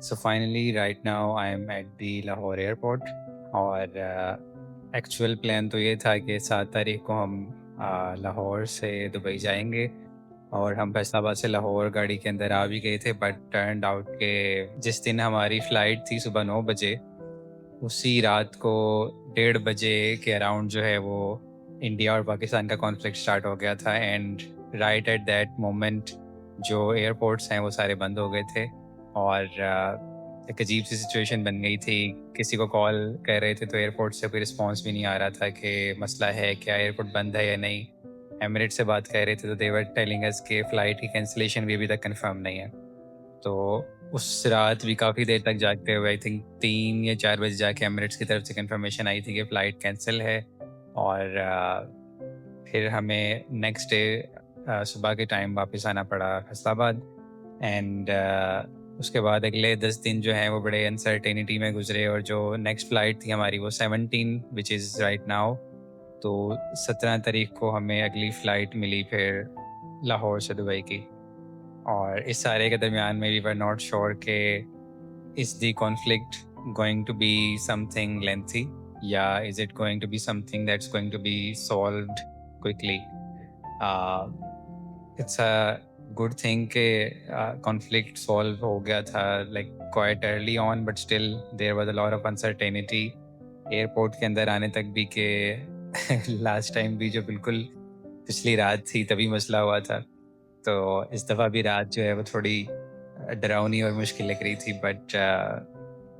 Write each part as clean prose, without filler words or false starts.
So finally, right now I'm at the Lahore airport और actual plan तो ये था कि 7 तारीख को हम लाहौर से दुबई जाएंगे और हम फैसलाबाद से लाहौर गाड़ी के अंदर आ भी गए थे बट टर्न आउट के जिस दिन हमारी फ़्लाइट थी सुबह 9 बजे उसी रात को 1:30 बजे के अराउंड जो है वो इंडिया और पाकिस्तान का कॉन्फ्लिक्ट स्टार्ट हो गया था and right at that moment जो एयरपोर्ट्स हैं वो सारे बंद हो गए थे और एक अजीब सी सिचुएशन बन गई थी। किसी को कॉल कर रहे थे तो एयरपोर्ट से कोई रिस्पांस भी नहीं आ रहा था कि मसला है क्या, एयरपोर्ट बंद है या नहीं। एमिरेट से बात कर रहे थे तो दे वर टेलिंग अस कि फ़्लाइट की कैंसिलेशन भी अभी तक कंफर्म नहीं है। तो उस रात भी काफ़ी देर तक जागते हुए आई थिंक 3 या 4 बजे जाके एमिरेट्स की तरफ से कंफर्मेशन आई थी कि फ़्लाइट कैंसिल है और फिर हमें नेक्स्ट डे सुबह के टाइम वापस आना पड़ा फैसलाबाद एंड उसके बाद अगले 10 दिन जो हैं वो बड़े अनसर्टेनिटी में गुजरे और जो नेक्स्ट फ़्लाइट थी हमारी वो 17 विच इज़ राइट नाउ। तो 17 तारीख को हमें अगली फ़्लाइट मिली फिर लाहौर से दुबई की और इस सारे के दरमियान में वी वर नॉट श्योर कि is the conflict going to be something lengthy या is it going to be something that's going to be solved quickly. It's a good thing कि कॉन्फ्लिक्ट सॉल्व हो गया था like quite early on but still there was a lot of uncertainty airport के अंदर आने तक भी कि लास्ट टाइम भी जो बिल्कुल पिछली रात थी तभी मसला हुआ था। तो इस दफ़ा भी रात जो है वो थोड़ी डरावनी और मुश्किल लग रही थी बट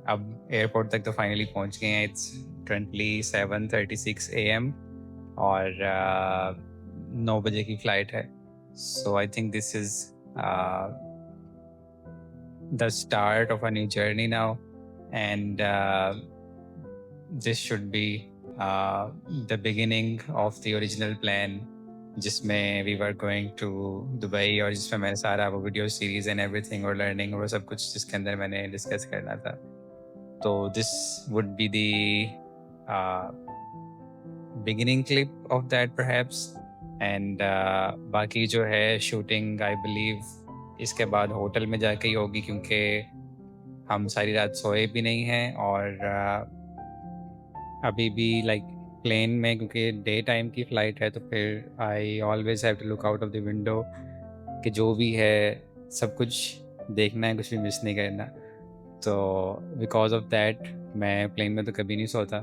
अब एयरपोर्ट तक तो फाइनली पहुंच गए हैं। इट्स करंटली 7:36 AM और 9 बजे की फ़्लाइट है। So I think this is the start of a new journey now and this should be the beginning of the original plan जिसमें we were going to Dubai और जिसमें मैंने सारा वो वीडियो सीरीज एंड एवरीथिंग और learning वो सब कुछ जिसके अंदर मैंने डिस्कस करना था। तो this would be the beginning clip of that perhaps and बाकी जो है शूटिंग आई बिलीव इसके बाद होटल में जाके ही होगी क्योंकि हम सारी रात सोए भी नहीं हैं और अभी भी लाइक प्लेन में क्योंकि डे टाइम की फ़्लाइट है तो फिर I always have to look out of the window कि जो भी है सब कुछ देखना है, कुछ भी मिस नहीं करना। तो बिकॉज ऑफ दैट मैं प्लेन में तो कभी नहीं सोता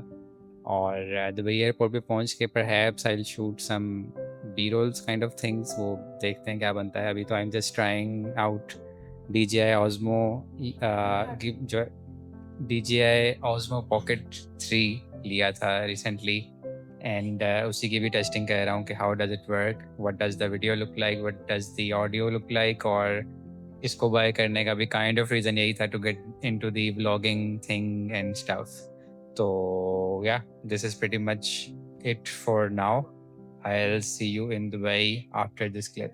और दुबई एयरपोर्ट पे पहुंच के perhaps I will shoot some B rolls kind of things, वो देखते हैं क्या बनता है। अभी तो I am just trying out DJI Osmo जो DJI Osmo Pocket 3 लिया था रिसेंटली एंड उसी की भी टेस्टिंग कर रहा हूँ कि how does it work, what does the video look like, what does the audio look like. और इसको बाय करने का भी काइंड ऑफ रीज़न यही था to get into the vlogging thing and stuff. तो yeah this is pretty much it for now. I will see you in Dubai after this clip.